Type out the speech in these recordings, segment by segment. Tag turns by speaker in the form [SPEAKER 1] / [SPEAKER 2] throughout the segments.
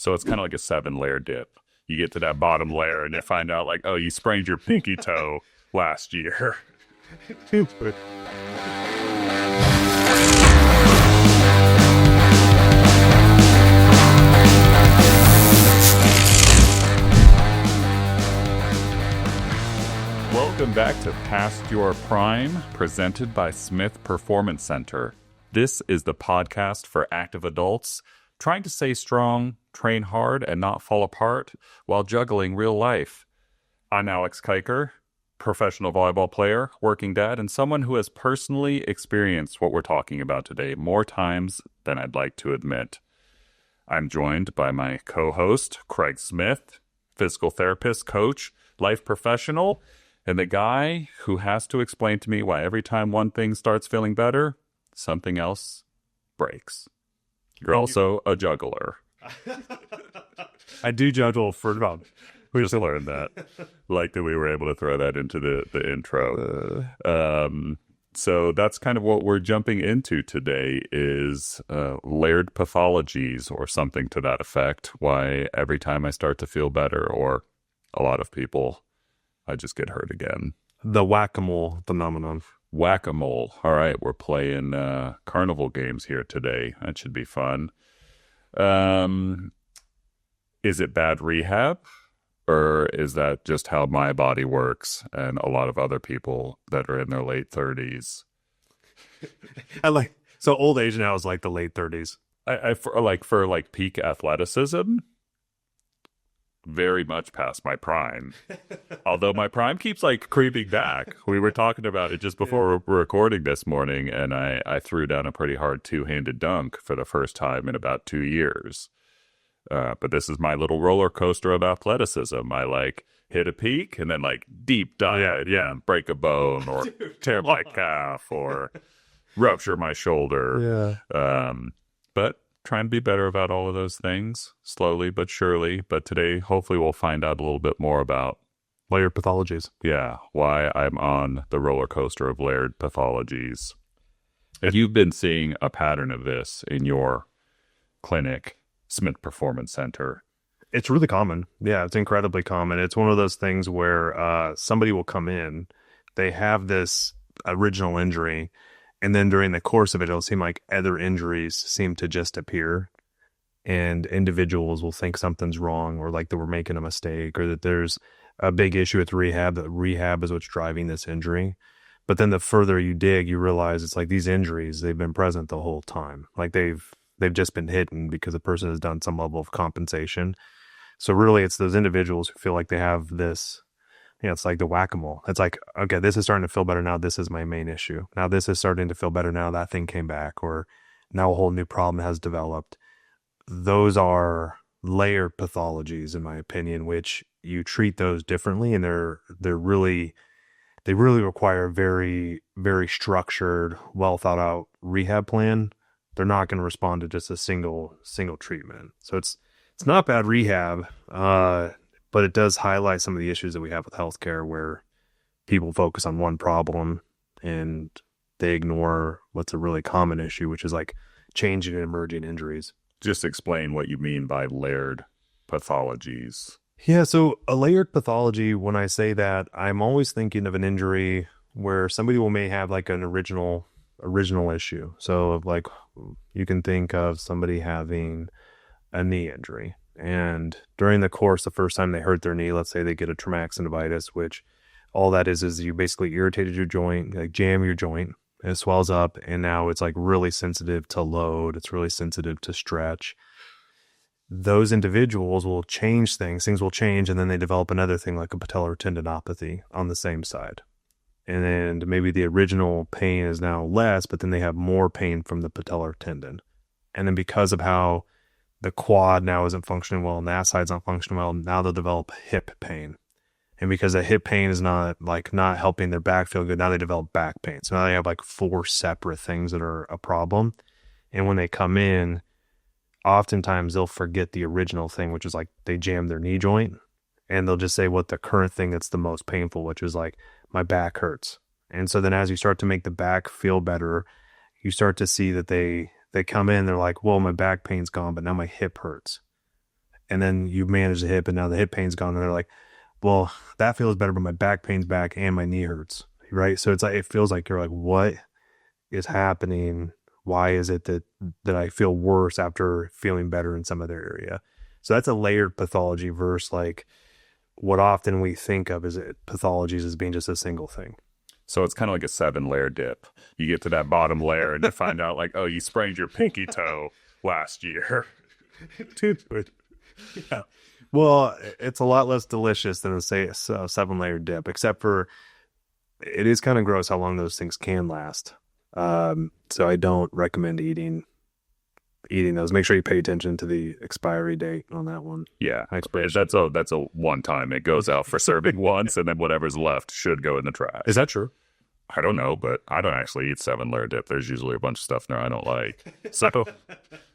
[SPEAKER 1] So it's kind of like a 7-layer dip. You get to that bottom layer and you find out like, oh, you sprained your pinky toe last year. Welcome back to Past Your Prime, presented by Smith Performance Center. This is the podcast for active adults trying to stay strong, train hard, and not fall apart while juggling real life. I'm Alex Kiker, professional volleyball player, working dad, and someone who has personally experienced what we're talking about today more times than I'd like to admit. I'm joined by my co-host, Craig Smith, physical therapist, coach, life professional, and the guy who has to explain to me why every time one thing starts feeling better, something else breaks. You're also a juggler.
[SPEAKER 2] I do juggle for about.
[SPEAKER 1] We just learned that. Like that we were able to throw that into the intro. So that's kind of what we're jumping into today is layered pathologies or something to that effect. Why every time I start to feel better, or a lot of people, I just get hurt again.
[SPEAKER 2] The whack-a-mole phenomenon.
[SPEAKER 1] Whack-a-mole. All right, we're playing carnival games here today. That should be fun. Is it bad rehab? Or is that just how my body works and a lot of other people that are in their late 30s?
[SPEAKER 2] So old age now is like the late 30s.
[SPEAKER 1] For peak athleticism, very much past my prime. Although my prime keeps like creeping back. We were talking about it just before we're recording this morning, and I threw down a pretty hard two-handed dunk for the first time in about 2 years. But this is my little roller coaster of athleticism. I hit a peak and then deep dive, break a bone or tear my calf or rupture my shoulder.
[SPEAKER 2] Yeah.
[SPEAKER 1] But trying to be better about all of those things, slowly but surely. But today, hopefully, we'll find out a little bit more about
[SPEAKER 2] Layered pathologies.
[SPEAKER 1] Yeah, why I'm on the roller coaster of layered pathologies. If you've been seeing a pattern of this in your clinic, Smith Performance Center,
[SPEAKER 2] it's really common. Yeah, it's incredibly common. It's one of those things where somebody will come in, they have this original injury, and then during the course of it, it'll seem like other injuries seem to just appear, and individuals will think something's wrong, or like that we're making a mistake, or that there's a big issue with rehab, that rehab is what's driving this injury. But then the further you dig, you realize it's like these injuries, they've been present the whole time. Like they've just been hidden because the person has done some level of compensation. So really, it's those individuals who feel like they have this, it's like the whack-a-mole. It's like, okay, this is starting to feel better now. This is my main issue. Now this is starting to feel better now. That thing came back, or now a whole new problem has developed. Those are layered pathologies, in my opinion, which you treat those differently, and they really require a very, very structured, well thought out rehab plan. They're not going to respond to just a single treatment. So it's not bad rehab, but it does highlight some of the issues that we have with healthcare, where people focus on one problem and they ignore what's a really common issue, which is like changing and emerging injuries.
[SPEAKER 1] Just explain what you mean by layered pathologies.
[SPEAKER 2] Yeah, so a layered pathology, when I say that, I'm always thinking of an injury where somebody may have like an original issue. So like you can think of somebody having a knee injury, and during the course, the first time they hurt their knee, let's say they get a traumatic synovitis, which all that is you basically irritated your joint, like jam your joint, and it swells up, and now it's like really sensitive to load, it's really sensitive to stretch. Those individuals will change things will change, and then they develop another thing like a patellar tendinopathy on the same side. And then maybe the original pain is now less, but then they have more pain from the patellar tendon. And then because of how the quad now isn't functioning well and that side's not functioning well, now they'll develop hip pain. And because the hip pain is not helping their back feel good, now they develop back pain. So now they have like 4 separate things that are a problem. And when they come in, oftentimes they'll forget the original thing, which is like they jammed their knee joint, and they'll just say what the current thing that's the most painful, which is like, my back hurts. And so then as you start to make the back feel better, you start to see that they come in, they're like, well, my back pain's gone, but now my hip hurts. and then you manage the hip and now the hip pain's gone, and they're like, well, that feels better, but my back pain's back and my knee hurts, right? So it's like, it feels like you're like, what is happening? Why is it that I feel worse after feeling better in some other area? So that's a layered pathology versus like what often we think of as pathologies as being just a single thing.
[SPEAKER 1] So it's kind of like a 7-layer dip. You get to that bottom layer and you find out like, oh, you sprained your pinky toe last year.
[SPEAKER 2] Dude. Yeah. Well, it's a lot less delicious than a 7-layer dip, except for it is kind of gross how long those things can last. So I don't recommend eating those. Make sure you pay attention to the expiry date on that one.
[SPEAKER 1] Yeah, that's a one time. It goes out for serving once, and then whatever's left should go in the trash.
[SPEAKER 2] Is that true?
[SPEAKER 1] I don't know, but I don't actually eat 7-layer dip. There's usually a bunch of stuff in there I don't like. So,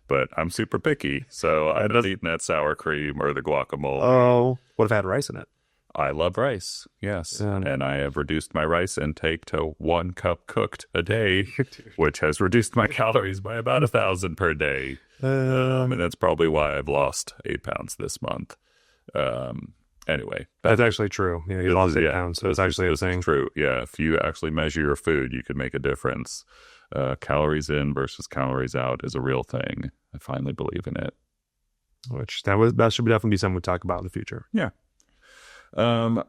[SPEAKER 1] but I'm super picky, so I'm not eating that sour cream or the guacamole.
[SPEAKER 2] Oh, what if I had rice in it?
[SPEAKER 1] I love rice, yes. And I have reduced my rice intake to 1 cup cooked a day, which has reduced my calories by about 1,000 per day. And that's probably why I've lost 8 pounds this month. Anyway.
[SPEAKER 2] That's actually true. Yeah, you lost 8 pounds, so it's actually a thing.
[SPEAKER 1] True, yeah. If you actually measure your food, you could make a difference. Calories in versus calories out is a real thing. I finally believe in it.
[SPEAKER 2] Which that should definitely be something we talk about in the future.
[SPEAKER 1] Yeah.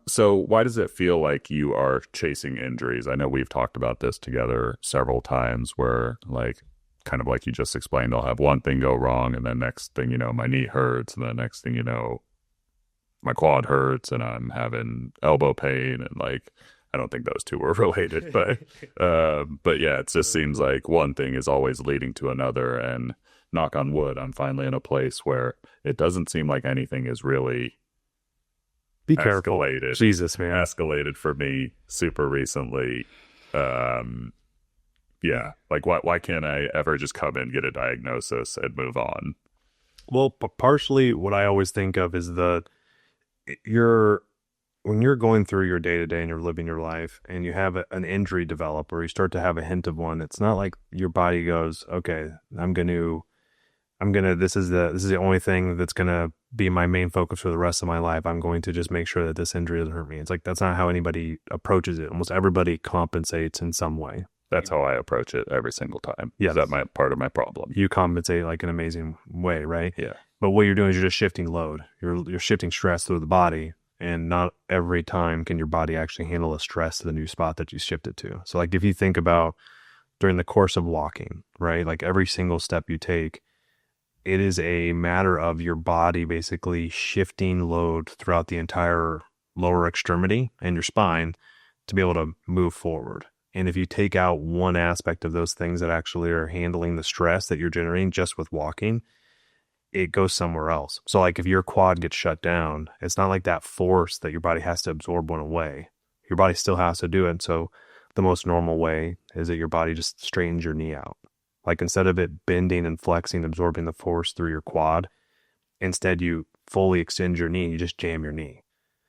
[SPEAKER 1] So why does it feel like you are chasing injuries? I know we've talked about this together several times where like, kind of like you just explained, I'll have one thing go wrong and then next thing you know, my knee hurts, and the next thing you know, my quad hurts and I'm having elbow pain, and like, I don't think those two were related, but yeah, it just seems like one thing is always leading to another, and knock on wood, I'm finally in a place where it doesn't seem like anything is really
[SPEAKER 2] be careful.
[SPEAKER 1] Escalated.
[SPEAKER 2] Jesus, man.
[SPEAKER 1] Escalated for me super recently. Yeah. Like, why can't I ever just come in, get a diagnosis, and move on?
[SPEAKER 2] Well, partially what I always think of is when you're going through your day-to-day and you're living your life and you have an injury develop or you start to have a hint of one, it's not like your body goes, okay, this is the only thing that's going to be my main focus for the rest of my life. I'm going to just make sure that this injury doesn't hurt me. It's like, that's not how anybody approaches it. Almost everybody compensates in some way.
[SPEAKER 1] That's how I approach it every single time.
[SPEAKER 2] Yeah.
[SPEAKER 1] That's part of my problem.
[SPEAKER 2] You compensate like an amazing way, right?
[SPEAKER 1] Yeah.
[SPEAKER 2] But what you're doing is you're just shifting load. You're shifting stress through the body, and not every time can your body actually handle the stress to the new spot that you shifted to. So like if you think about during the course of walking, right? Like every single step you take, it is a matter of your body basically shifting load throughout the entire lower extremity and your spine to be able to move forward. And if you take out one aspect of those things that actually are handling the stress that you're generating just with walking, it goes somewhere else. So like if your quad gets shut down, it's not like that force that your body has to absorb went away. Your body still has to do it. So the most normal way is that your body just straightens your knee out. Like instead of it bending and flexing, absorbing the force through your quad, instead you fully extend your knee, you just jam your knee.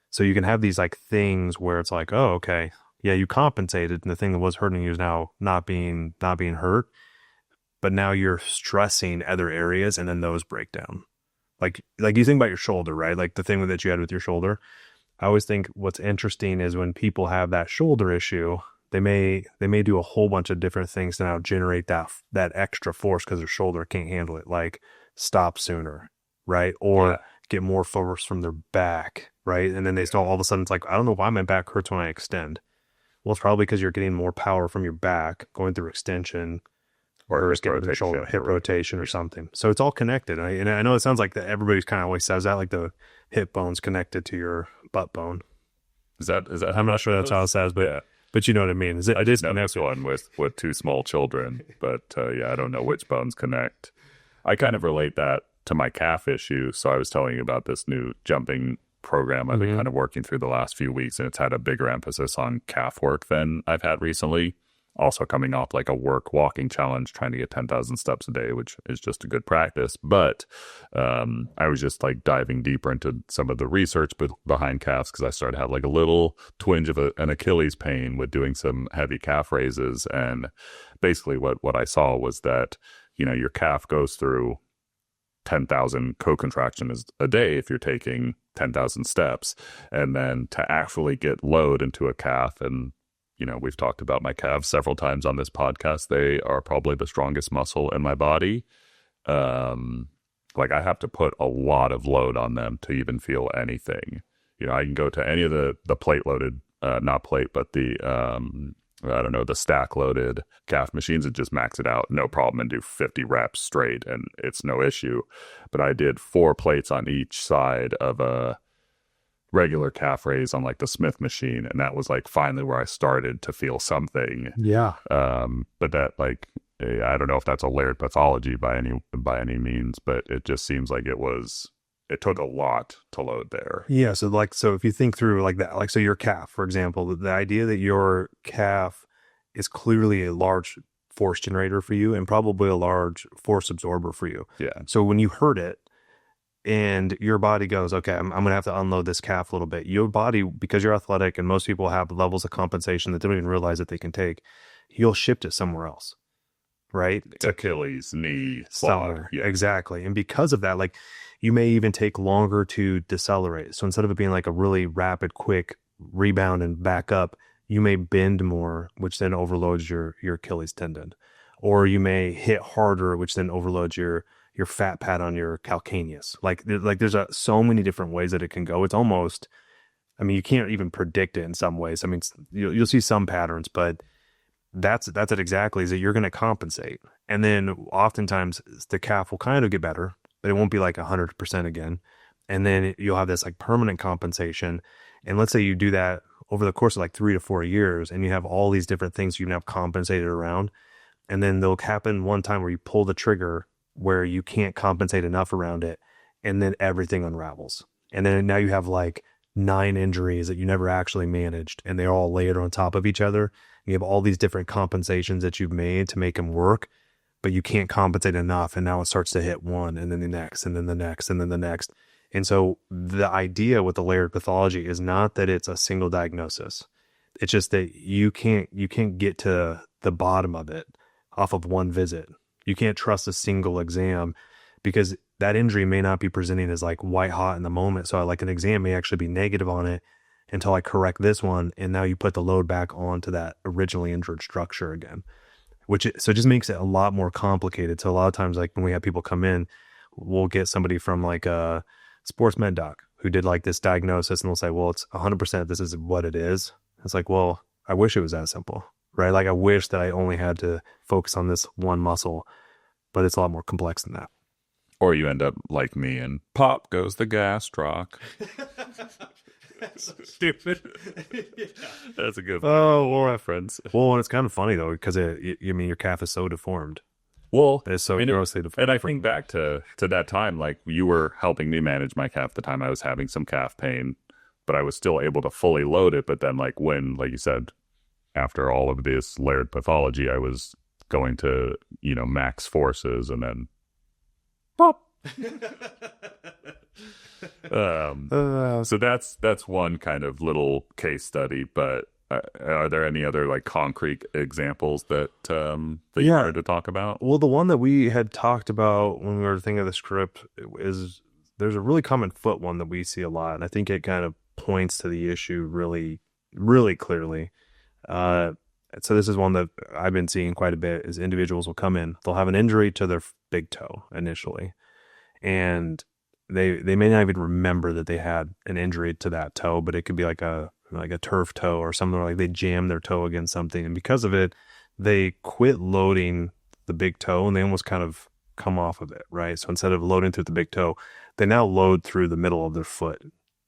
[SPEAKER 2] So you can have these like things where it's like, oh, okay, yeah, you compensated and the thing that was hurting you is now not being hurt, but now you're stressing other areas and then those break down. Like you think about your shoulder, right? Like the thing that you had with your shoulder. I always think what's interesting is when people have that shoulder issue, they may do a whole bunch of different things to now generate that extra force because their shoulder can't handle it, like stop sooner, right? Or get more force from their back, right? And then they start all of a sudden, it's like, I don't know why my back hurts when I extend. Well, it's probably because you're getting more power from your back going through extension or just getting the shoulder, hip rotation or something. So it's all connected. And I know it sounds like that everybody's kind of always says that, like the hip bone's connected to your butt bone. Is that? I'm not sure that's how it says, but yeah. But you know what I mean.
[SPEAKER 1] I just know this one with 2 small children, but I don't know which bones connect. I kind of relate that to my calf issue. So I was telling you about this new jumping program I've been kind of working through the last few weeks, and it's had a bigger emphasis on calf work than I've had recently. Also coming off like a work walking challenge, trying to get 10,000 steps a day, which is just a good practice. But I was just like diving deeper into some of the research behind calves because I started to have like a little twinge of an Achilles pain with doing some heavy calf raises. And basically what I saw was that, your calf goes through 10,000 co-contractions a day if you're taking 10,000 steps. And then to actually get load into a calf, and we've talked about my calves several times on this podcast. They are probably the strongest muscle in my body. Like I have to put a lot of load on them to even feel anything. I can go to any of the plate loaded, not plate, but the I don't know, the stack loaded calf machines and just max it out, no problem, and do 50 reps straight, and it's no issue. But I did 4 plates on each side of a regular calf raise on like the Smith machine, and that was like finally where I started to feel something.
[SPEAKER 2] Yeah.
[SPEAKER 1] But that, like, I don't know if that's a layered pathology by any means, but it just seems like it took a lot to load there.
[SPEAKER 2] Yeah. So if you think through like that, like, so your calf, for example, the idea that your calf is clearly a large force generator for you and probably a large force absorber for you.
[SPEAKER 1] Yeah.
[SPEAKER 2] So when you hurt it and your body goes, okay, I'm going to have to unload this calf a little bit. Your body, because you're athletic and most people have levels of compensation that they don't even realize that they can take, you'll shift it somewhere else. Right?
[SPEAKER 1] Achilles, knee,
[SPEAKER 2] somewhere.
[SPEAKER 1] Yeah.
[SPEAKER 2] Exactly. And because of that, like, you may even take longer to decelerate. So instead of it being like a really rapid, quick rebound and back up, you may bend more, which then overloads your Achilles tendon. Or you may hit harder, which then overloads your fat pad on your calcaneus. Like there's so many different ways that it can go. It's almost, I mean, you can't even predict it in some ways. I mean, you'll see some patterns, but that's it exactly, is that you're going to compensate. And then oftentimes the calf will kind of get better, but it won't be like 100% again. And then you'll have this like permanent compensation. And let's say you do that over the course of like 3 to 4 years, and you have all these different things you can have compensated around. And then they'll happen one time where you pull the trigger where you can't compensate enough around it. And then everything unravels. And then now you have like 9 injuries that you never actually managed, and they're all layered on top of each other. You have all these different compensations that you've made to make them work, but you can't compensate enough. And now it starts to hit one, and then the next, and then the next, and then the next. And so the idea with the layered pathology is not that it's a single diagnosis. It's just that you can't get to the bottom of it off of one visit. You can't trust a single exam, because that injury may not be presenting as like white hot in the moment. So like an exam may actually be negative on it until I correct this one. And now you put the load back onto that originally injured structure again, so it just makes it a lot more complicated. So a lot of times, like when we have people come in, we'll get somebody from like a sports med doc who did like this diagnosis, and they'll say, well, it's 100%, this is what it is. It's like, well, I wish it was that simple, right? Like I wish that I only had to focus on this one muscle, but it's a lot more complex than that.
[SPEAKER 1] Or you end up like me and pop goes the gastroc.
[SPEAKER 2] That's so stupid.
[SPEAKER 1] Yeah. That's a good reference.
[SPEAKER 2] Well, and it's kind of funny though, because your calf is so deformed.
[SPEAKER 1] Well,
[SPEAKER 2] it's so grossly deformed.
[SPEAKER 1] And I think back to that time, like you were helping me manage my calf the time I was having some calf pain, but I was still able to fully load it. But then like when, like you said, after all of this layered pathology, I was going to, max forces, and then pop. So that's one kind of little case study, but are there any other like concrete examples that you wanted to talk about?
[SPEAKER 2] Well, the one that we had talked about when we were thinking of the script is there's a really common foot one that we see a lot, and I think it kind of points to the issue really, really clearly. So this is one that I've been seeing quite a bit, is individuals will come in, they'll have an injury to their big toe initially, and they may not even remember that they had an injury to that toe, but it could be like a turf toe or something, like they jam their toe against something, and because of it, they quit loading the big toe and they almost kind of come off of it, right? So instead of loading through the big toe, they now load through the middle of their foot,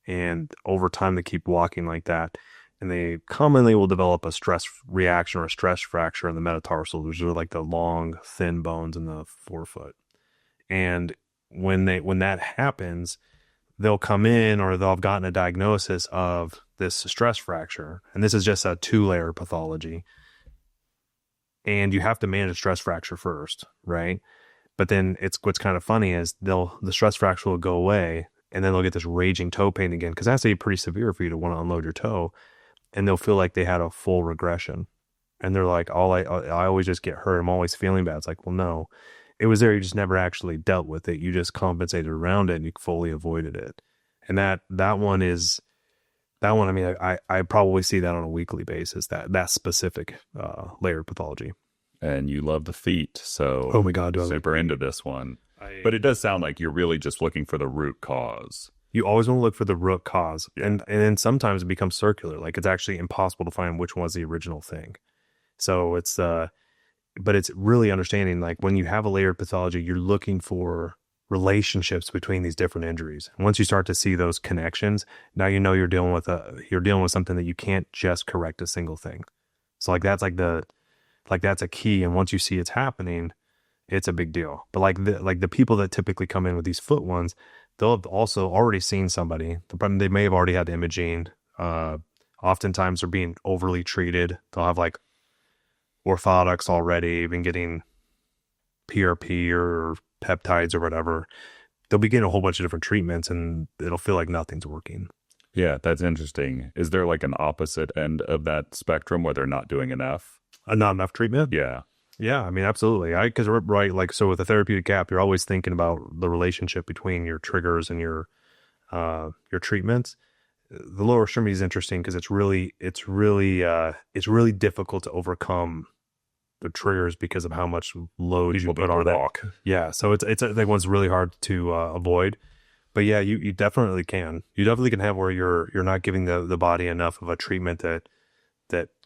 [SPEAKER 2] and over time they keep walking like that, and they commonly will develop a stress reaction or a stress fracture in the metatarsal, which are like the long, thin bones in the forefoot. And when that happens, they'll come in, or they'll have gotten a diagnosis of this stress fracture. And this is just a 2-layer pathology. And you have to manage a stress fracture first, right? But then what's kind of funny is the stress fracture will go away, and then they'll get this raging toe pain again, because that's to be pretty severe for you to want to unload your toe. And they'll feel like they had a full regression. And they're like, I always just get hurt. I'm always feeling bad. It's like, well, no. It was there. You just never actually dealt with it. You just compensated around it and you fully avoided it. And that one is that one. I mean, I probably see that on a weekly basis, that specific layered pathology.
[SPEAKER 1] And you love the feet, so
[SPEAKER 2] Oh my God, do I love
[SPEAKER 1] super
[SPEAKER 2] the
[SPEAKER 1] into
[SPEAKER 2] feet.
[SPEAKER 1] this one. But it does sound like you're really just looking for the root cause.
[SPEAKER 2] You always want to look for the root cause.
[SPEAKER 1] Yeah.
[SPEAKER 2] And then sometimes it becomes circular. Like it's actually impossible to find which was the original thing. So it's but it's really understanding, like when you have a layered pathology, you're looking for relationships between these different injuries. And once you start to see those connections, now you know you're dealing with something that you can't just correct a single thing. So like that's that's a key. And once you see it's happening, it's a big deal. But like the people that typically come in with these foot ones, they'll have also already seen somebody. They may have already had imaging. Oftentimes they're being overly treated. They'll have like orthotics already, been getting PRP or peptides or whatever. They'll be getting a whole bunch of different treatments and it'll feel like nothing's working.
[SPEAKER 1] Yeah, that's interesting. Is there like an opposite end of that spectrum where they're not doing enough?
[SPEAKER 2] Not enough treatment?
[SPEAKER 1] Yeah.
[SPEAKER 2] Yeah, I mean, absolutely. Because right, like, so with a therapeutic gap, you're always thinking about the relationship between your triggers and your treatments. The lower extremity is interesting because it's really difficult to overcome the triggers because of how much load you put on it. Yeah, so it's I think one's really hard to avoid. But yeah, you definitely can. You definitely can have where you're not giving the body enough of a treatment that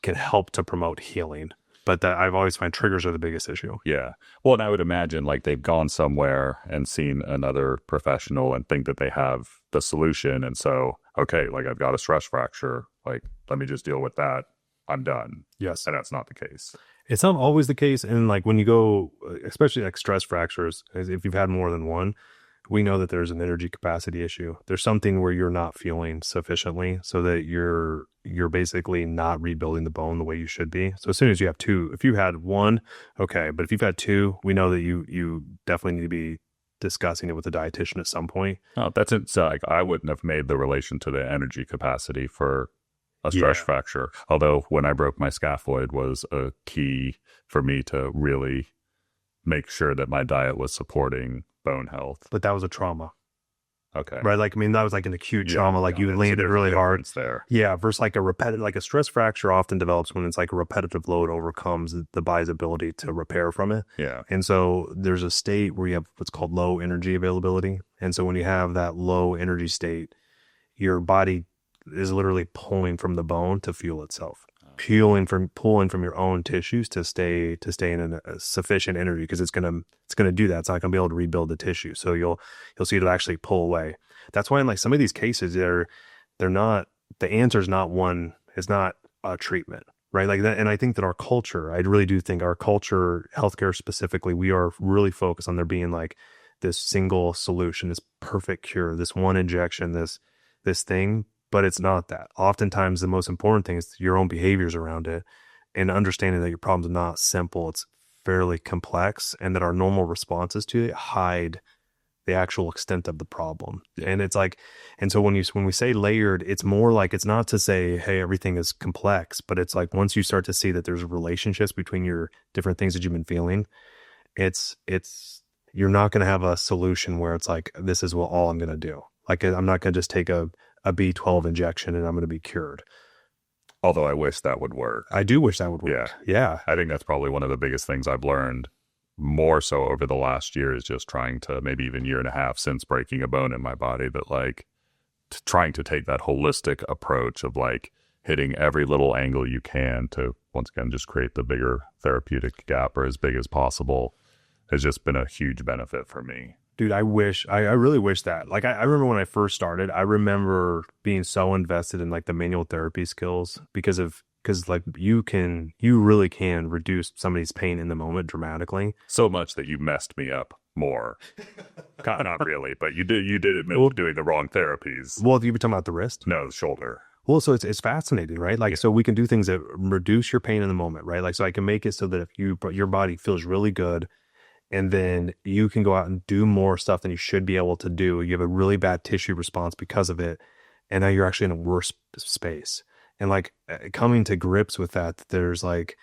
[SPEAKER 2] can help to promote healing. But I've always find triggers are the biggest issue.
[SPEAKER 1] Yeah. Well, and I would imagine like they've gone somewhere and seen another professional and think that they have the solution. And so, okay, like I've got a stress fracture. Like, let me just deal with that. I'm done.
[SPEAKER 2] Yes.
[SPEAKER 1] And that's not the case.
[SPEAKER 2] It's not always the case. And like when you go, especially like stress fractures, if you've had more than one, we know that there's an energy capacity issue. There's something where you're not feeling sufficiently so that you're basically not rebuilding the bone the way you should be. So as soon as you have two, if you had one, okay. But if you've had two, we know that you definitely need to be discussing it with a dietitian at some point.
[SPEAKER 1] Oh, that's it. So like I wouldn't have made the relation to the energy capacity for a stress fracture. Although when I broke my scaphoid was a key for me to really make sure that my diet was supporting bone health.
[SPEAKER 2] But that was a trauma.
[SPEAKER 1] Okay.
[SPEAKER 2] Right. Like, I mean, that was like an acute trauma. Like you landed really hard
[SPEAKER 1] there.
[SPEAKER 2] Yeah. Versus like a stress fracture often develops when it's like a repetitive load overcomes the body's ability to repair from it.
[SPEAKER 1] Yeah.
[SPEAKER 2] And so there's a state where you have what's called low energy availability. And so when you have that low energy state, your body is literally pulling from the bone to fuel itself. Pulling from your own tissues to stay in a sufficient energy, because it's gonna do that. It's not gonna be able to rebuild the tissue. So you'll see it'll actually pull away. That's why in like some of these cases they're not, the answer is not one, it's not a treatment, right? Like that. And I think that our culture, I really do think our culture, healthcare specifically, we are really focused on there being like this single solution, this perfect cure, this one injection, this thing. But it's not that. Oftentimes, the most important thing is your own behaviors around it and understanding that your problem's not simple. It's fairly complex, and that our normal responses to it hide the actual extent of the problem. And it's like, and so when we say layered, it's more like, it's not to say, hey, everything is complex, but it's like once you start to see that there's relationships between your different things that you've been feeling, it's you're not going to have a solution where it's like, this is all I'm going to do. Like, I'm not going to just take a B12 injection and I'm going to be cured.
[SPEAKER 1] Although I wish that would work.
[SPEAKER 2] I do wish that would work. Yeah.
[SPEAKER 1] I think that's probably one of the biggest things I've learned more so over the last year, is just trying to, maybe even year and a half since breaking a bone in my body, that like trying to take that holistic approach of like hitting every little angle you can to, once again, just create the bigger therapeutic gap, or as big as possible, has just been a huge benefit for me.
[SPEAKER 2] Dude, I really wish that. Like, I remember when I first started, I remember being so invested in like the manual therapy skills because like you really can reduce somebody's pain in the moment dramatically.
[SPEAKER 1] So much that you messed me up more. Not really, but you did admit doing the wrong therapies.
[SPEAKER 2] Well, you were talking about the wrist?
[SPEAKER 1] No, the shoulder.
[SPEAKER 2] Well, so it's fascinating, right? Like, so we can do things that reduce your pain in the moment, right? Like, so I can make it so that if your body feels really good, and then you can go out and do more stuff than you should be able to do. You have a really bad tissue response because of it. And now you're actually in a worse space. And like coming to grips with that, there's like,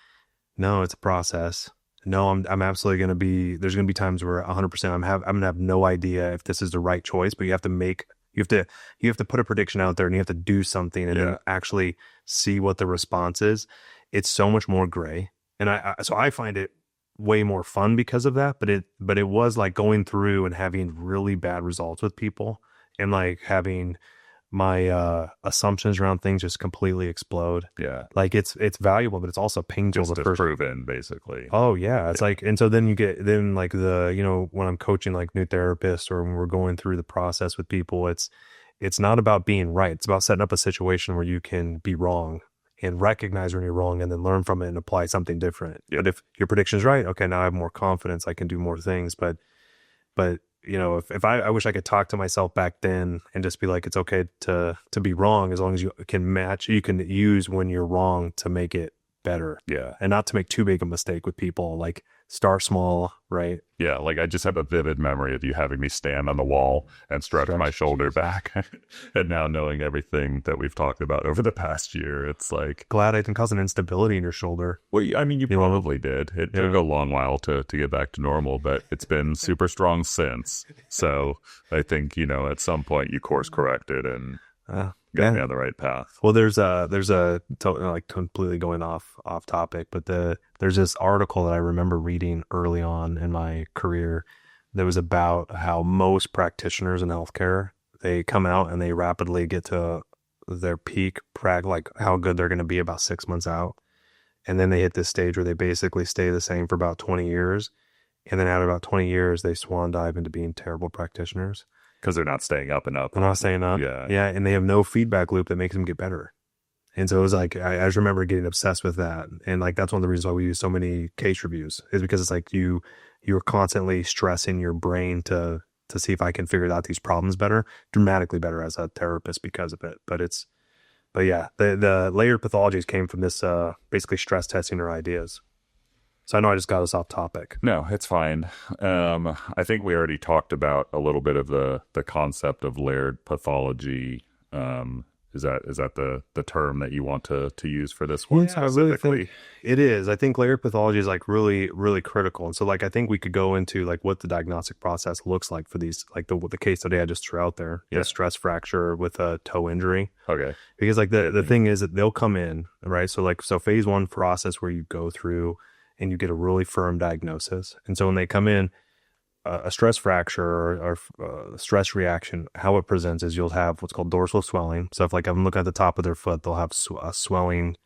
[SPEAKER 2] no, it's a process. no, I'm absolutely going to be, there's going to be times where 100% I'm going to have no idea if this is the right choice, but you have to put a prediction out there and you have to do something and then actually see what the response is. It's so much more gray. And so I find it way more fun because of that, but it was like going through and having really bad results with people and like having my assumptions around things just completely explode.
[SPEAKER 1] Yeah.
[SPEAKER 2] Like it's valuable, but it's also painful.
[SPEAKER 1] Just
[SPEAKER 2] the
[SPEAKER 1] to
[SPEAKER 2] first
[SPEAKER 1] prove in, basically.
[SPEAKER 2] Oh yeah. It's like, and so then you get, then like when I'm coaching like new therapists or when we're going through the process with people, it's not about being right. It's about setting up a situation where you can be wrong and recognize when you're wrong and then learn from it and apply something different.
[SPEAKER 1] Yeah.
[SPEAKER 2] But if your prediction is right, okay, now I have more confidence. I can do more things. But if I wish I could talk to myself back then and just be like, it's okay to be wrong as long as you can use when you're wrong to make it better.
[SPEAKER 1] Yeah.
[SPEAKER 2] And not to make too big a mistake with people. Like start small, right?
[SPEAKER 1] Yeah. Like I just have a vivid memory of you having me stand on the wall and stretch my shoulder back. And now knowing everything that we've talked about over the past year, it's like,
[SPEAKER 2] glad I didn't cause an instability in your shoulder.
[SPEAKER 1] Well, I mean, you probably did. It took a long while to get back to normal, but it's been super strong since. So I think, at some point you course corrected and got me on the right path.
[SPEAKER 2] Well, there's like completely going off topic, but there's this article that I remember reading early on in my career that was about how most practitioners in healthcare, they come out and they rapidly get to their peak like how good they're going to be about 6 months out. And then they hit this stage where they basically stay the same for about 20 years. And then after about 20 years, they swan dive into being terrible practitioners.
[SPEAKER 1] Because they're not staying up and up.
[SPEAKER 2] They're not staying up.
[SPEAKER 1] Yeah.
[SPEAKER 2] Yeah. And they have no feedback loop that makes them get better. And so it was like, I just remember getting obsessed with that. And like, that's one of the reasons why we use so many case reviews is because it's like you're constantly stressing your brain to see if I can figure out these problems better, dramatically better as a therapist because of it. But yeah, the layered pathologies came from this, basically stress testing our ideas. So I know I just got us off topic.
[SPEAKER 1] No, it's fine. I think we already talked about a little bit of the concept of layered pathology. Is that the term that you want to use for this one?
[SPEAKER 2] Yeah, I really think it is. I think layered pathology is like really, really critical. And so like, I think we could go into like what the diagnostic process looks like for these, like the case study I just threw out there, the stress fracture with a toe injury.
[SPEAKER 1] Okay.
[SPEAKER 2] Because like the thing is that they'll come in, right? So phase one process where you go through and you get a really firm diagnosis. And so when they come in, a stress fracture or stress reaction, how it presents is you'll have what's called dorsal swelling. So if like I'm looking at the top of their foot, they'll have a swelling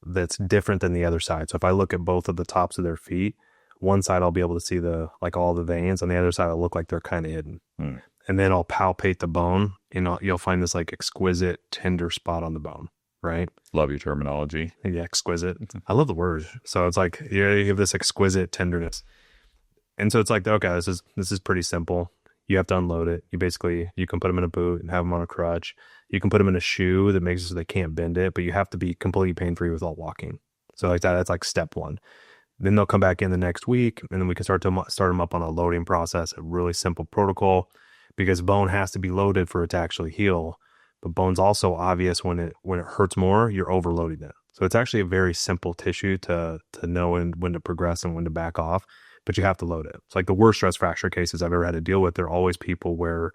[SPEAKER 2] that's different than the other side. So if I look at both of the tops of their feet, one side I'll be able to see all the veins, on the other side it'll look like they're kind of hidden. And then I'll palpate the bone and you'll find this like exquisite tender spot on the bone. Right.
[SPEAKER 1] Love your terminology.
[SPEAKER 2] Yeah. Exquisite. I love the word. So it's like, you have this exquisite tenderness. And so it's like, okay, this is pretty simple. You have to unload it. You can put them in a boot and have them on a crutch. You can put them in a shoe that makes it so they can't bend it, but you have to be completely pain-free without walking. So like that's like step one. Then they'll come back in the next week and then we can start them up on a loading process, a really simple protocol, because bone has to be loaded for it to actually heal. But bone's also obvious when it hurts more, you're overloading it. So it's actually a very simple tissue to know when to progress and when to back off, but you have to load it. It's like the worst stress fracture cases I've ever had to deal with. They're always people where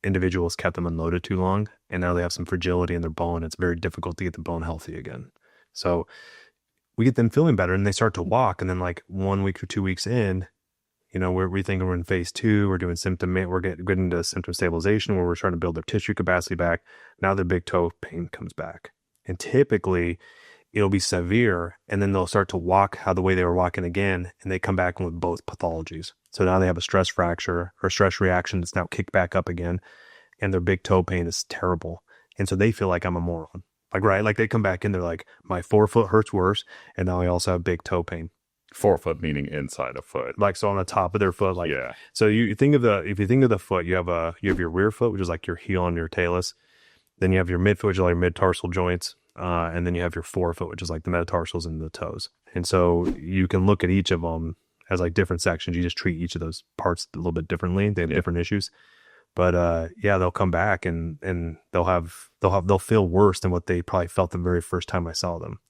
[SPEAKER 2] individuals kept them unloaded too long and now they have some fragility in their bone. It's very difficult to get the bone healthy again. So we get them feeling better and they start to walk. And then like 1 week or 2 weeks in, we think we're in phase two, we're getting into symptom stabilization where we're trying to build their tissue capacity back. Now their big toe pain comes back. And typically it'll be severe and then they'll start to walk the way they were walking again. And they come back with both pathologies. So now they have a stress fracture or stress reaction that's now kicked back up again. And their big toe pain is terrible. And so they feel like I'm a moron. Like, right. Like they come back in, they're like, my forefoot hurts worse. And now I also have big toe pain.
[SPEAKER 1] Forefoot meaning inside a foot,
[SPEAKER 2] like so on the top of their foot, like
[SPEAKER 1] yeah.
[SPEAKER 2] So if you think of the foot, you have your rear foot, which is like your heel and your talus. Then you have your midfoot, which is like your mid-tarsal joints, and then you have your forefoot, which is like the metatarsals and the toes. And so you can look at each of them as like different sections. You just treat each of those parts a little bit differently. They have different issues, but they'll come back and they'll feel worse than what they probably felt the very first time I saw them.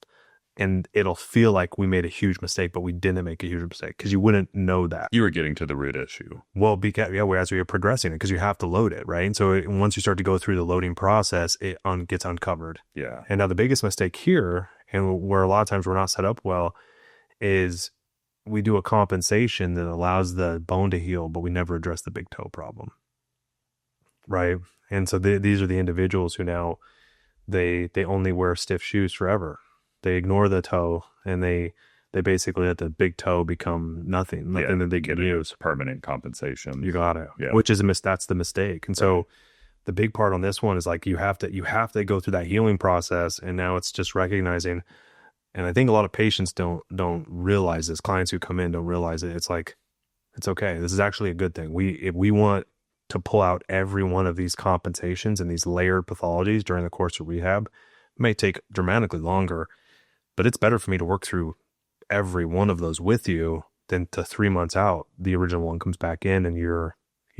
[SPEAKER 2] and it'll feel like we made a huge mistake, but we didn't make a huge mistake because you wouldn't know that.
[SPEAKER 1] You were getting to the root issue.
[SPEAKER 2] Well, because as we are progressing it, because you have to load it, right? And so once you start to go through the loading process, it gets uncovered.
[SPEAKER 1] Yeah.
[SPEAKER 2] And now the biggest mistake here, and where a lot of times we're not set up well, is we do a compensation that allows the bone to heal, but we never address the big toe problem, right? And so these are the individuals who now they only wear stiff shoes forever. They ignore the toe, and they basically let the big toe become nothing that they can use.
[SPEAKER 1] Permanent compensation.
[SPEAKER 2] You got it.
[SPEAKER 1] Yeah.
[SPEAKER 2] Which is that's the mistake. And so the big part on this one is like you have to go through that healing process, and now it's just recognizing. And I think a lot of patients don't realize this. Clients who come in don't realize it. It's like, it's okay. This is actually a good thing. If we want to pull out every one of these compensations and these layered pathologies during the course of rehab, it may take dramatically longer, but it's better for me to work through every one of those with you than to 3 months out, the original one comes back in and you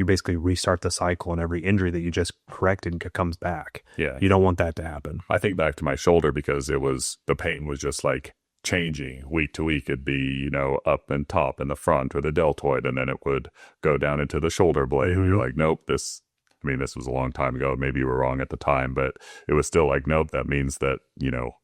[SPEAKER 2] basically restart the cycle, and every injury that you just corrected comes back.
[SPEAKER 1] Yeah.
[SPEAKER 2] You don't want that to happen.
[SPEAKER 1] I think back to my shoulder because the pain was just like changing week to week. It'd be, up and top in the front or the deltoid, and then it would go down into the shoulder blade.
[SPEAKER 2] Mm-hmm.
[SPEAKER 1] You're like, nope, this was a long time ago. Maybe you were wrong at the time, but it was still like, nope, that means that,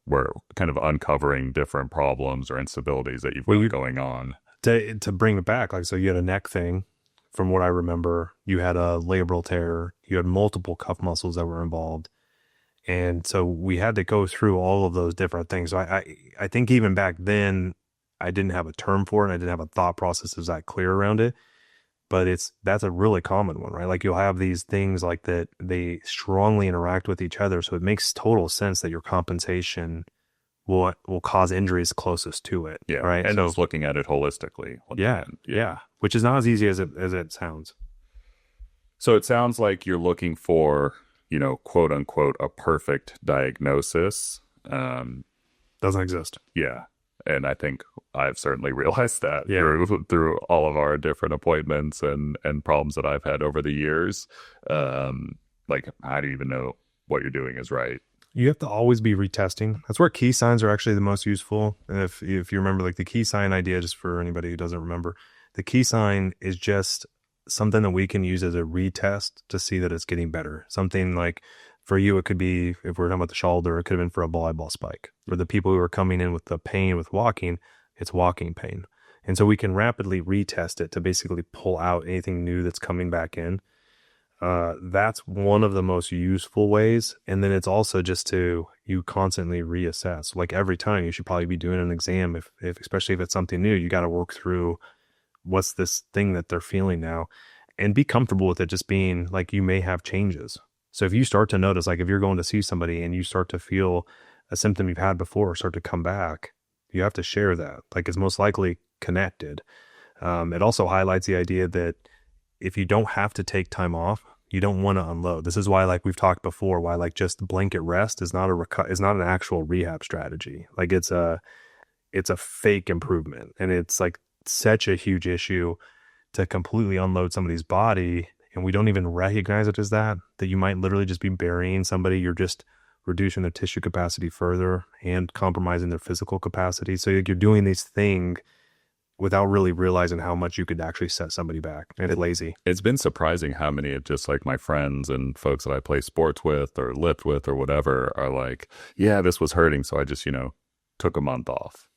[SPEAKER 1] we're kind of uncovering different problems or instabilities that you've got going on.
[SPEAKER 2] To bring it back, like, so you had a neck thing. From what I remember, you had a labral tear, you had multiple cuff muscles that were involved. And so we had to go through all of those different things. So I think even back then, I didn't have a term for it, and I didn't have a thought process that was that clear around it. But that's a really common one, right? Like, you'll have these things like that, they strongly interact with each other. So it makes total sense that your compensation will cause injuries closest to it.
[SPEAKER 1] Yeah.
[SPEAKER 2] Right.
[SPEAKER 1] And so just looking at it holistically.
[SPEAKER 2] Yeah. Which is not as easy as it sounds.
[SPEAKER 1] So it sounds like you're looking for, quote unquote, a perfect diagnosis.
[SPEAKER 2] Doesn't exist.
[SPEAKER 1] Yeah. And I think I've certainly realized that through all of our different appointments and problems that I've had over the years. Like, how do you even know what you're doing is right?
[SPEAKER 2] You have to always be retesting. That's where key signs are actually the most useful. And if you remember, like, the key sign idea, just for anybody who doesn't remember, the key sign is just something that we can use as a retest to see that it's getting better. Something like, for you, it could be, if we're talking about the shoulder, it could have been for a volleyball spike. For the people who are coming in with the pain with walking, it's walking pain. And so we can rapidly retest it to basically pull out anything new that's coming back in. That's one of the most useful ways. And then it's also just you constantly reassess. Like, every time you should probably be doing an exam, if especially if it's something new, you got to work through what's this thing that they're feeling now, and be comfortable with it just being like, you may have changes. So if you start to notice, like, if you're going to see somebody and you start to feel a symptom you've had before start to come back, you have to share that. Like, it's most likely connected. It also highlights the idea that if you don't have to take time off, you don't want to unload. This is why, like we've talked before, why like just blanket rest is not an actual rehab strategy. Like, it's a fake improvement, and it's like such a huge issue to completely unload somebody's body, and we don't even recognize it as that you might literally just be burying somebody. You're just reducing their tissue capacity further and compromising their physical capacity. So you're doing these things without really realizing how much you could actually set somebody back. And it's lazy.
[SPEAKER 1] It's been surprising how many of just like my friends and folks that I play sports with or lift with or whatever are like, yeah, this was hurting, so I just, took a month off.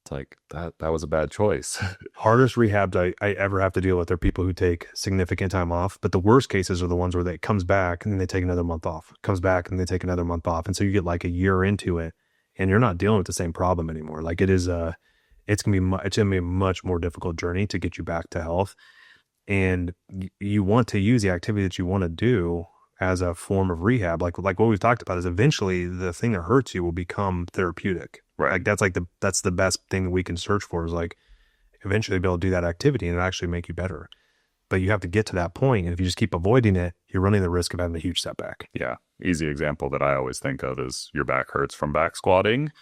[SPEAKER 1] It's like, that was a bad choice.
[SPEAKER 2] Hardest rehab I ever have to deal with are people who take significant time off. But the worst cases are the ones where it comes back and then they take another month off. Comes back and they take another month off. And so you get like a year into it and you're not dealing with the same problem anymore. Like, it's gonna be a much more difficult journey to get you back to health. And you want to use the activity that you want to do as a form of rehab. Like what we've talked about is eventually the thing that hurts you will become therapeutic. Right. Like, that's the best thing that we can search for, is like eventually be able to do that activity and it actually make you better. But you have to get to that point. And if you just keep avoiding it, you're running the risk of having a huge setback.
[SPEAKER 1] Yeah. Easy example that I always think of is your back hurts from back squatting.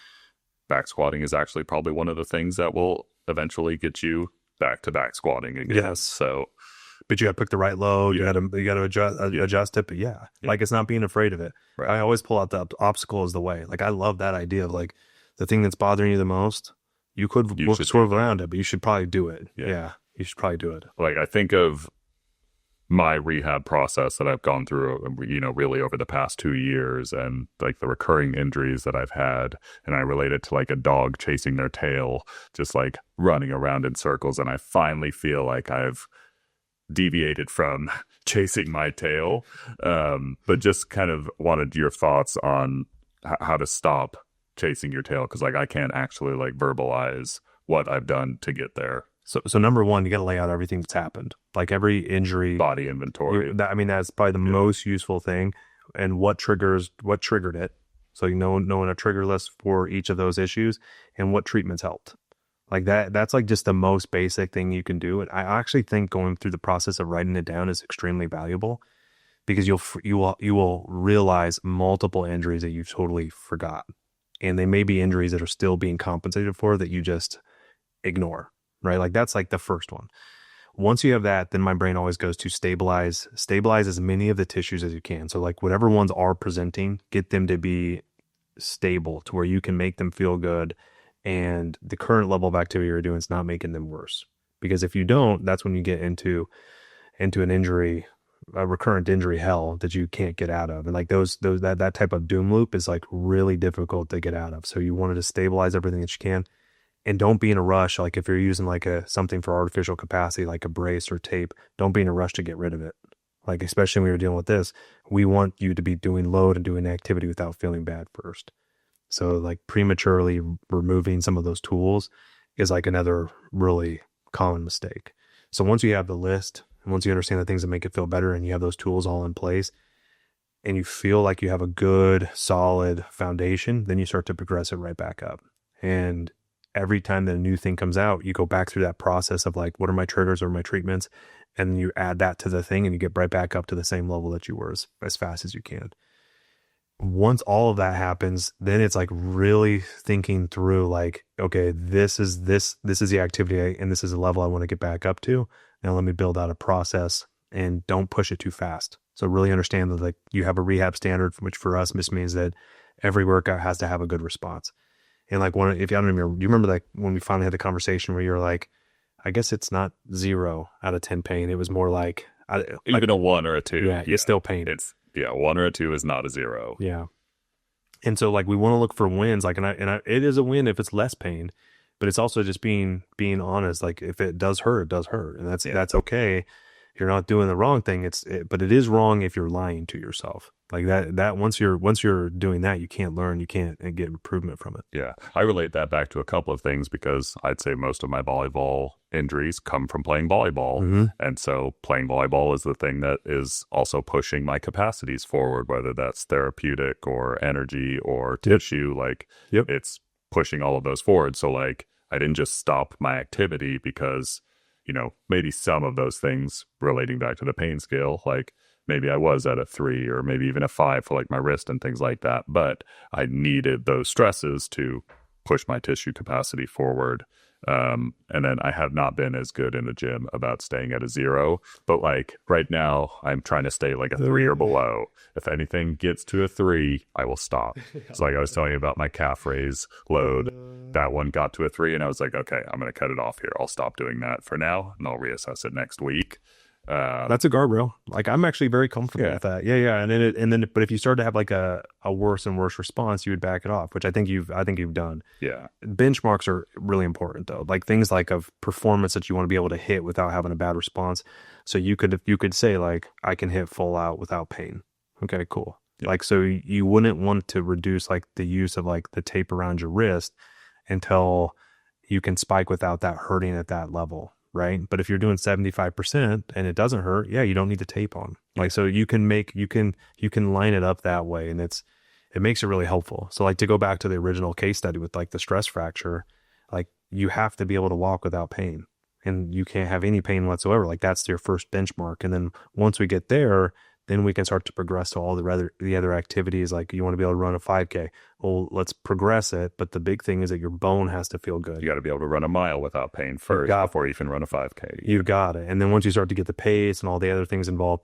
[SPEAKER 1] Back squatting is actually probably one of the things that will eventually get you back to back squatting again.
[SPEAKER 2] Yes.
[SPEAKER 1] So,
[SPEAKER 2] but you got to pick the right load. You got to adjust it. But like, it's not being afraid of it. Right. I always pull out the obstacle as the way. Like, I love that idea of like, the thing that's bothering you the most, you could swerve around it, but you should probably do it. Yeah. You should probably do it.
[SPEAKER 1] Like, I think of my rehab process that I've gone through, you know, really over the past 2 years, and like the recurring injuries that I've had. And I relate it to like a dog chasing their tail, just like running around in circles. And I finally feel like I've deviated from chasing my tail. But just kind of wanted your thoughts on how to stop chasing your tail. Cause like I can't actually like verbalize what I've done to get there.
[SPEAKER 2] So number one, you got to lay out everything that's happened, like every injury,
[SPEAKER 1] body inventory.
[SPEAKER 2] That's probably the most useful thing, and what triggered it. So you knowing a trigger list for each of those issues and what treatments helped. Like that's like just the most basic thing you can do. And I actually think going through the process of writing it down is extremely valuable, because you will realize multiple injuries that you totally forgot, and they may be injuries that are still being compensated for that you just ignore. Right? Like that's like the first one. Once you have that, then my brain always goes to stabilize as many of the tissues as you can. So like whatever ones are presenting, get them to be stable to where you can make them feel good. And the current level of activity you're doing is not making them worse. Because if you don't, that's when you get into an injury, a recurrent injury hell that you can't get out of. And like that type of doom loop is like really difficult to get out of. So you wanted to stabilize everything that you can. And don't be in a rush. Like if you're using like something for artificial capacity, like a brace or tape, don't be in a rush to get rid of it. Like, especially when you're dealing with this, we want you to be doing load and doing activity without feeling bad first. So like prematurely removing some of those tools is like another really common mistake. So once you have the list, and once you understand the things that make it feel better, and you have those tools all in place, and you feel like you have a good, solid foundation, then you start to progress it right back up. And every time that a new thing comes out, you go back through that process of like, what are my triggers or my treatments? And you add that to the thing, and you get right back up to the same level that you were as fast as you can. Once all of that happens, then it's like really thinking through like, okay, this is the activity and this is the level I want to get back up to. Now let me build out a process, and don't push it too fast. So really understand that like you have a rehab standard, which for us, this means that every workout has to have a good response. And like if you don't remember, do you remember like when we finally had the conversation where you're like, I guess it's not 0 out of 10 pain. It was more like
[SPEAKER 1] even a 1 or a 2.
[SPEAKER 2] Yeah, it's still pain.
[SPEAKER 1] It's 1 or a 2 is not a 0.
[SPEAKER 2] Yeah. And so like we want to look for wins. Like, and it is a win if it's less pain, but it's also just being honest. Like if it does hurt, it does hurt, and that's okay. You're not doing the wrong thing. But it is wrong if you're lying to yourself. Like that once you're doing that, you can't learn, you can't get improvement from it.
[SPEAKER 1] Yeah. I relate that back to a couple of things, because I'd say most of my volleyball injuries come from playing volleyball.
[SPEAKER 2] Mm-hmm.
[SPEAKER 1] And so playing volleyball is the thing that is also pushing my capacities forward, whether that's therapeutic or energy or tissue. Like it's pushing all of those forward. So like I didn't just stop my activity because, you know, maybe some of those things relating back to the pain scale, like maybe I was at a 3 or maybe even a 5 for like my wrist and things like that. But I needed those stresses to push my tissue capacity forward. And then I have not been as good in the gym about staying at a 0. But like right now, I'm trying to stay like a 3 or below. If anything gets to a 3, I will stop. It's like I was telling you about my calf raise load. That one got to a 3, and I was like, okay, I'm going to cut it off here. I'll stop doing that for now, and I'll reassess it next week.
[SPEAKER 2] That's a guardrail. Like I'm actually very comfortable with that. Yeah. And then, but if you start to have like a worse and worse response, you would back it off, which I think you've done.
[SPEAKER 1] Yeah.
[SPEAKER 2] Benchmarks are really important though. Like things like of performance that you want to be able to hit without having a bad response. So you could say like, I can hit full out without pain. Okay, cool. Yeah. Like, so you wouldn't want to reduce like the use of like the tape around your wrist until you can spike without that hurting at that level. Right. But if you're doing 75% and it doesn't hurt, yeah, you don't need the tape on. Like, so you can line it up that way, and it makes it really helpful. So like to go back to the original case study with like the stress fracture, like you have to be able to walk without pain, and you can't have any pain whatsoever. Like that's your first benchmark. And then once we get there, then we can start to progress to all the other activities. Like you want to be able to run a 5K. Well, let's progress it. But the big thing is that your bone has to feel good.
[SPEAKER 1] You got to be able to run a mile without pain first before you can run a 5K.
[SPEAKER 2] You got it. And then once you start to get the pace and all the other things involved,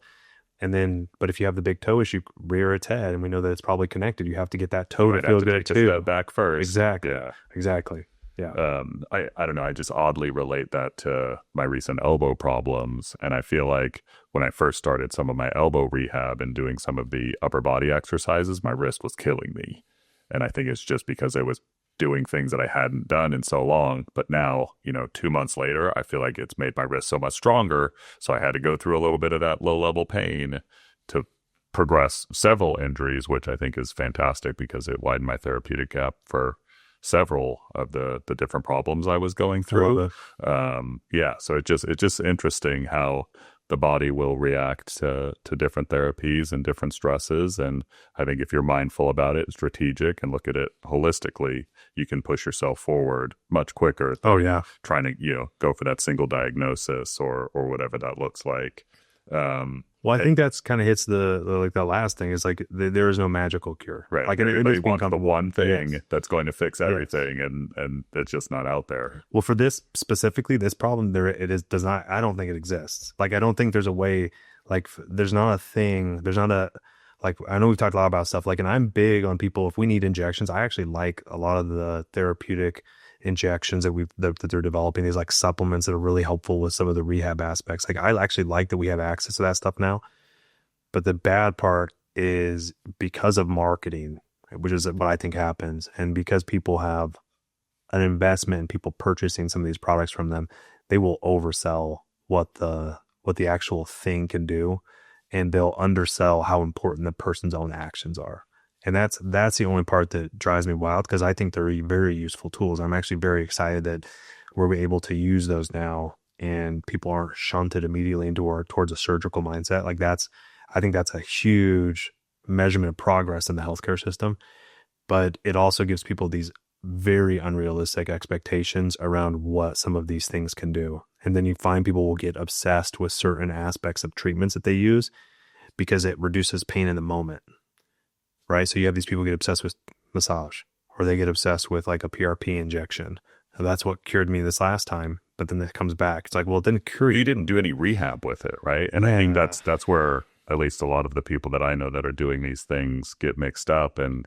[SPEAKER 2] And then, but if you have the big toe issue rear its head, and we know that it's probably connected, you have to get that toe to feel good
[SPEAKER 1] take a
[SPEAKER 2] too.
[SPEAKER 1] step back first.
[SPEAKER 2] Exactly.
[SPEAKER 1] Yeah.
[SPEAKER 2] Exactly. Yeah.
[SPEAKER 1] I don't know. I just oddly relate that to my recent elbow problems. And I feel like when I first started some of my elbow rehab and doing some of the upper body exercises, my wrist was killing me. And I think it's just because I was doing things that I hadn't done in so long. But now, 2 months later, I feel like it's made my wrist so much stronger. So I had to go through a little bit of that low level pain to progress several injuries, which I think is fantastic because it widened my therapeutic gap for several of the different problems I was going through. So it's just interesting how the body will react to different therapies and different stresses. And I think if you're mindful about it, strategic, and look at it holistically, you can push yourself forward much quicker. Trying to, go for that single diagnosis or whatever that looks like.
[SPEAKER 2] Well, I think that's kind of hits the last thing is like there is no magical cure.
[SPEAKER 1] Right.
[SPEAKER 2] Like
[SPEAKER 1] everybody wants the one thing that's going to fix everything, and it's just not out there.
[SPEAKER 2] Well, for this specifically, this problem, does not. I don't think it exists. Like I don't think there's a way. Like there's not a thing. There's not a like. I know we've talked a lot about stuff. Like, and I'm big on people. If we need injections, I actually like a lot of the therapeutic injections that they're developing, these like supplements that are really helpful with some of the rehab aspects. Like I actually like that we have access to that stuff now. But the bad part is because of marketing, which is what I think happens, and because people have an investment in people purchasing some of these products from them, they will oversell what the actual thing can do, and they'll undersell how important the person's own actions are. And that's the only part that drives me wild, because I think they're very useful tools. I'm actually very excited that we're able to use those now, and people aren't shunted immediately towards a surgical mindset. Like I think that's a huge measurement of progress in the healthcare system. But it also gives people these very unrealistic expectations around what some of these things can do. And then you find people will get obsessed with certain aspects of treatments that they use because it reduces pain in the moment. Right? So you have these people get obsessed with massage, or they get obsessed with like a PRP injection. And that's what cured me this last time. But then it comes back. It's like, well, it didn't cure you.
[SPEAKER 1] You didn't do any rehab with it, right? And I think that's where at least a lot of the people that I know that are doing these things get mixed up, and,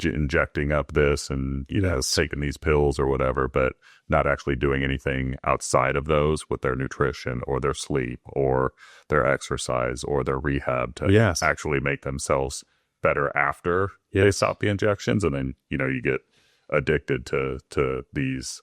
[SPEAKER 1] injecting up this and, taking these pills or whatever, but not actually doing anything outside of those with their nutrition or their sleep or their exercise or their rehab to actually make themselves better after they stop the injections. And then, you get addicted to these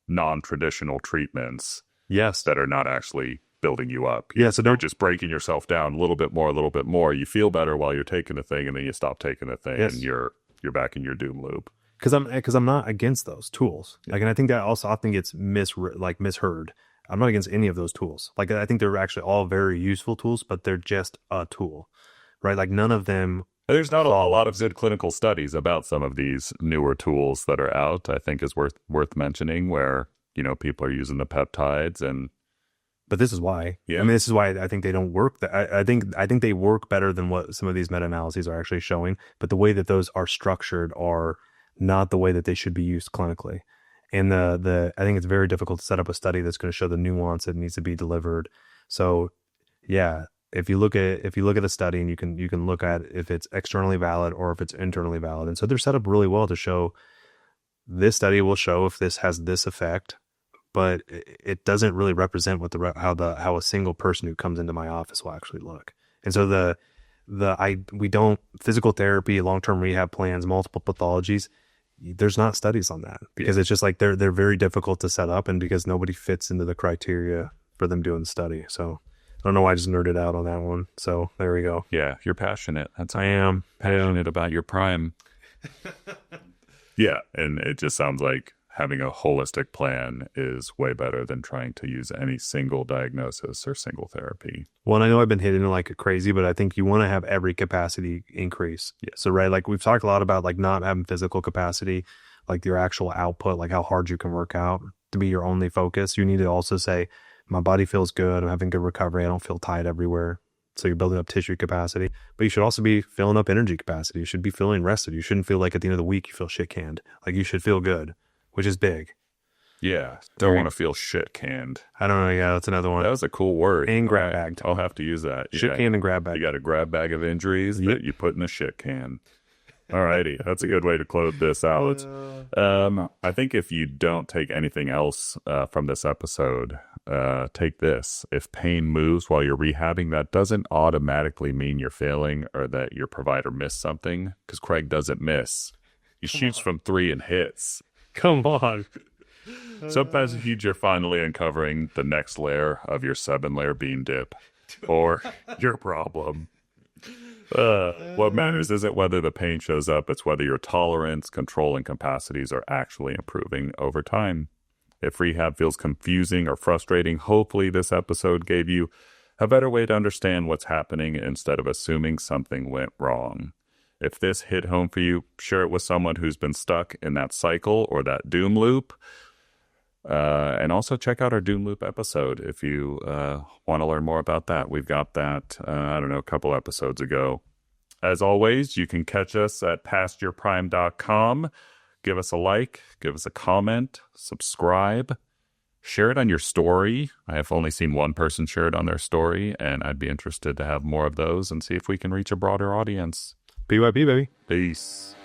[SPEAKER 1] non-traditional treatments that are not actually building you up. So you're just breaking yourself down a little bit more. You feel better while you're taking the thing, and then you stop taking the thing, and you're back in your doom loop.
[SPEAKER 2] Because I'm not against those tools. Like, and I think that also often gets misheard. I'm not against any of those tools. Like, I think they're actually all very useful tools, but they're just a tool, right? Like, none of them.
[SPEAKER 1] There's not a lot of good clinical studies about some of these newer tools that are out. I think is worth mentioning, where people are using the peptides and.
[SPEAKER 2] But this is why. I mean, this is why I think they don't work. I think they work better than what some of these meta-analyses are actually showing. But the way that those are structured are not the way that they should be used clinically. And I think it's very difficult to set up a study that's going to show the nuance that needs to be delivered. So, if you look at a study, and you can look at if it's externally valid or if it's internally valid. And so they're set up really well to show. This study will show if this has this effect, but it doesn't really represent what how a single person who comes into my office will actually look. And so we don't physical therapy, long-term rehab plans, multiple pathologies. There's not studies on that because it's just like they're very difficult to set up, and because nobody fits into the criteria for them doing the study. So I don't know why I just nerded out on that one. So there we go.
[SPEAKER 1] Yeah, you're passionate.
[SPEAKER 2] I am
[SPEAKER 1] passionate about your prime. And it just sounds like having a holistic plan is way better than trying to use any single diagnosis or single therapy.
[SPEAKER 2] Well, and I know I've been hitting it like crazy, but I think you want to have every capacity increase. Yeah. So, right, like we've talked a lot about like not having physical capacity, like your actual output, like how hard you can work out to be your only focus. You need to also say, my body feels good. I'm having good recovery. I don't feel tight everywhere. So you're building up tissue capacity, but you should also be filling up energy capacity. You should be feeling rested. You shouldn't feel like at the end of the week you feel shit canned. Like you should feel good, which is big.
[SPEAKER 1] Yeah. Don't want to feel shit canned.
[SPEAKER 2] I don't know. Yeah, that's another one.
[SPEAKER 1] That was a cool word.
[SPEAKER 2] And grab bagged.
[SPEAKER 1] I'll have to use that.
[SPEAKER 2] Shit can and grab bag.
[SPEAKER 1] You got a grab bag of injuries that you put in a shit can. Alrighty, that's a good way to close this out. I think if you don't take anything else from this episode, take this. If pain moves while you're rehabbing, that doesn't automatically mean you're failing or that your provider missed something, because Craig doesn't miss. He shoots from 3 and hits.
[SPEAKER 2] Come on.
[SPEAKER 1] Sometimes it means you're finally uncovering the next layer of your 7-layer bean dip or your problem. What matters isn't whether the pain shows up, it's whether your tolerance, control, and capacities are actually improving over time. If rehab feels confusing or frustrating, hopefully this episode gave you a better way to understand what's happening instead of assuming something went wrong. If this hit home for you, share it with someone who's been stuck in that cycle or that doom loop. And also check out our Doom Loop episode if you want to learn more about that. We've got that, a couple episodes ago. As always, you can catch us at pastyourprime.com. Give us a like, give us a comment, subscribe, share it on your story. I have only seen one person share it on their story, and I'd be interested to have more of those and see if we can reach a broader audience.
[SPEAKER 2] BYB, baby.
[SPEAKER 1] Peace.